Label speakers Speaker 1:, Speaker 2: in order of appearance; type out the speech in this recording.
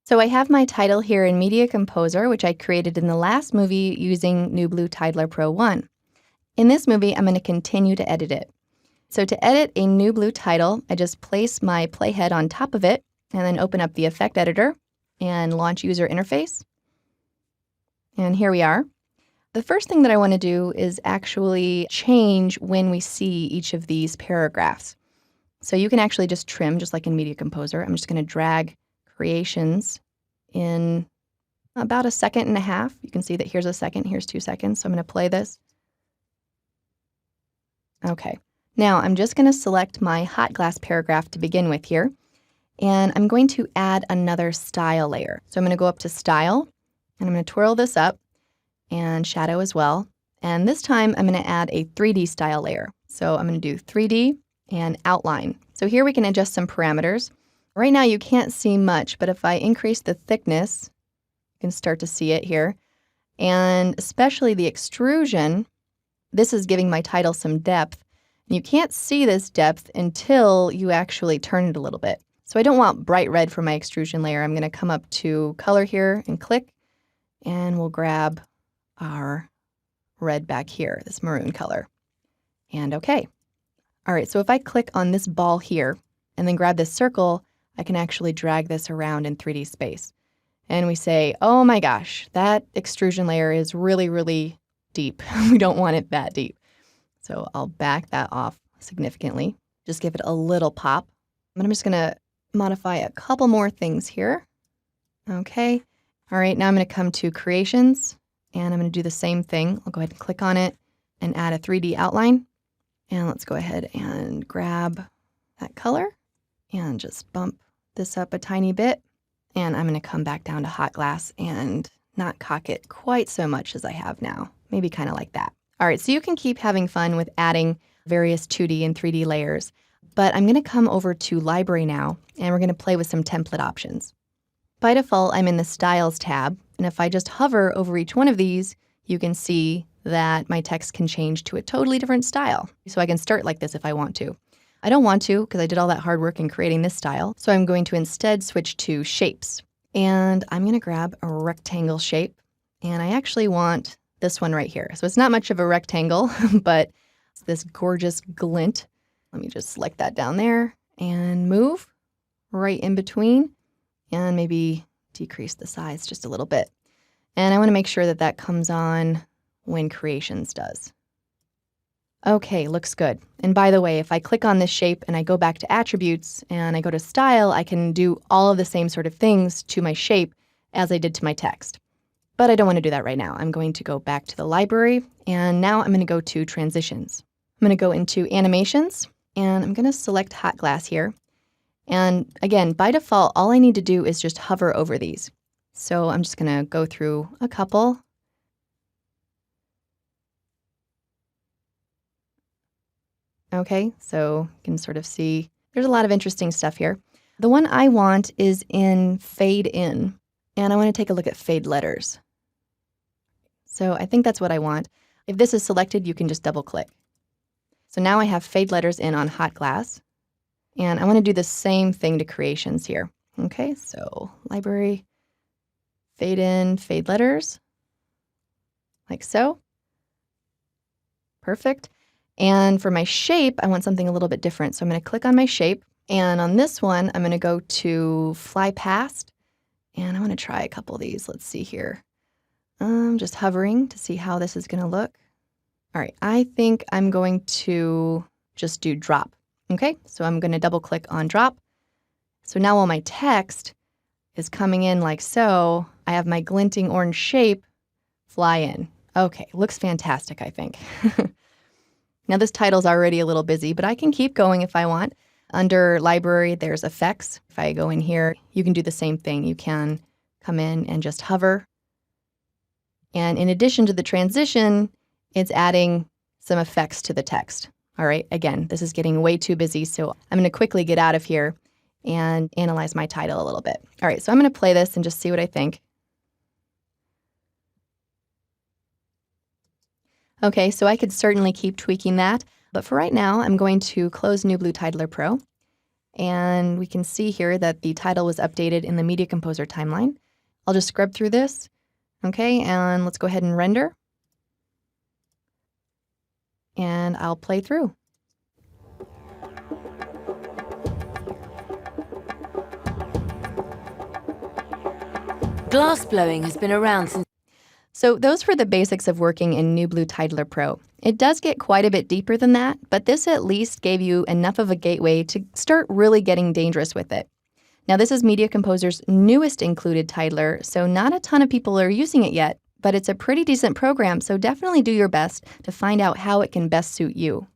Speaker 1: So I have my title here in Media Composer, which I created in the last movie using newblue Titler Pro 1. In this movie, I'm going to continue to edit it. So to edit a newblue title, I just place my playhead on top of it and then open up the effect editor and launch user interface. And here we are. The first thing that I want to do is actually change when we see each of these paragraphs. So you can actually just trim, just like in Media Composer. I'm just going to drag creations in about 1.5 seconds. You can see that here's 1 second, here's 2 seconds. So I'm going to play this. Okay. Now I'm just going to select my hot glass paragraph to begin with here. And I'm going to add another style layer. So I'm going to go up to Style, and I'm going to twirl this up, and Shadow as well. And this time I'm going to add a 3D style layer. So I'm going to do 3D and Outline. So here we can adjust some parameters. Right now you can't see much, but if I increase the thickness, you can start to see it here. And especially the extrusion, this is giving my title some depth. And you can't see this depth until you actually turn it a little bit. So I don't want bright red for my extrusion layer. I'm going to come up to Color here and click, and we'll grab our red back here, this maroon color. And okay. All right, so if I click on this ball here and then grab this circle, I can actually drag this around in 3D space. And we say, oh my gosh, that extrusion layer is really, really deep. We don't want it that deep. So I'll back that off significantly. Just give it a little pop. And I'm just going to modify a couple more things here. Okay. All right, now I'm going to come to Creations, and I'm going to do the same thing. I'll go ahead and click on it and add a 3D outline. And let's go ahead and grab that color and just bump this up a tiny bit. And I'm going to come back down to hot glass and not cock it quite so much as I have now. Maybe kind of like that. All right, so you can keep having fun with adding various 2D and 3D layers. But I'm going to come over to Library now, and we're going to play with some template options. By default, I'm in the Styles tab, and if I just hover over each one of these, you can see that my text can change to a totally different style. So I can start like this if I want to. I don't want to because I did all that hard work in creating this style, so I'm going to instead switch to Shapes. And I'm going to grab a rectangle shape, and I actually want this one right here. So it's not much of a rectangle, but it's this gorgeous glint. Let me just select that down there and move right in between, and maybe decrease the size just a little bit. And I want to make sure that that comes on when Creations does. Okay, looks good. And by the way, if I click on this shape and I go back to Attributes and I go to Style, I can do all of the same sort of things to my shape as I did to my text. But I don't want to do that right now. I'm going to go back to the library, and now I'm going to go to Transitions. I'm going to go into Animations, and I'm going to select Hot Glass here. And again, by default, all I need to do is just hover over these. So I'm just going to go through a couple. Okay, so you can sort of see there's a lot of interesting stuff here. The one I want is in Fade In, and I want to take a look at Fade Letters. So I think that's what I want. If this is selected, you can just double click. So now I have Fade Letters in on Hot Glass, and I want to do the same thing to Creations here. Okay, so Library, Fade In, Fade Letters, like so. Perfect. And for my shape, I want something a little bit different. So I'm going to click on my shape. And on this one, I'm going to go to Fly Past. And I want to try a couple of these. Let's see here. I'm just hovering to see how this is going to look. All right. I think I'm going to just do Drop. Okay. So I'm going to double click on Drop. So now while my text is coming in like so, I have my glinting orange shape fly in. Okay. Looks fantastic, I think. Now this title's already a little busy, but I can keep going if I want. Under Library, there's Effects. If I go in here, you can do the same thing. You can come in and just hover. And in addition to the transition, it's adding some effects to the text. All right, again, this is getting way too busy, so I'm going to quickly get out of here and analyze my title a little bit. All right, so I'm going to play this and just see what I think. Okay, so I could certainly keep tweaking that, but for right now, I'm going to close newblue Titler Pro, And we can see here that the title was updated in the Media Composer timeline. I'll just scrub through this. Okay, and let's go ahead and render. And I'll play through.
Speaker 2: Glass blowing has been around since...
Speaker 1: So those were the basics of working in newblue Titler Pro. It does get quite a bit deeper than that, but this at least gave you enough of a gateway to start really getting dangerous with it. Now this is Media Composer's newest included titler, so not a ton of people are using it yet, but it's a pretty decent program, so definitely do your best to find out how it can best suit you.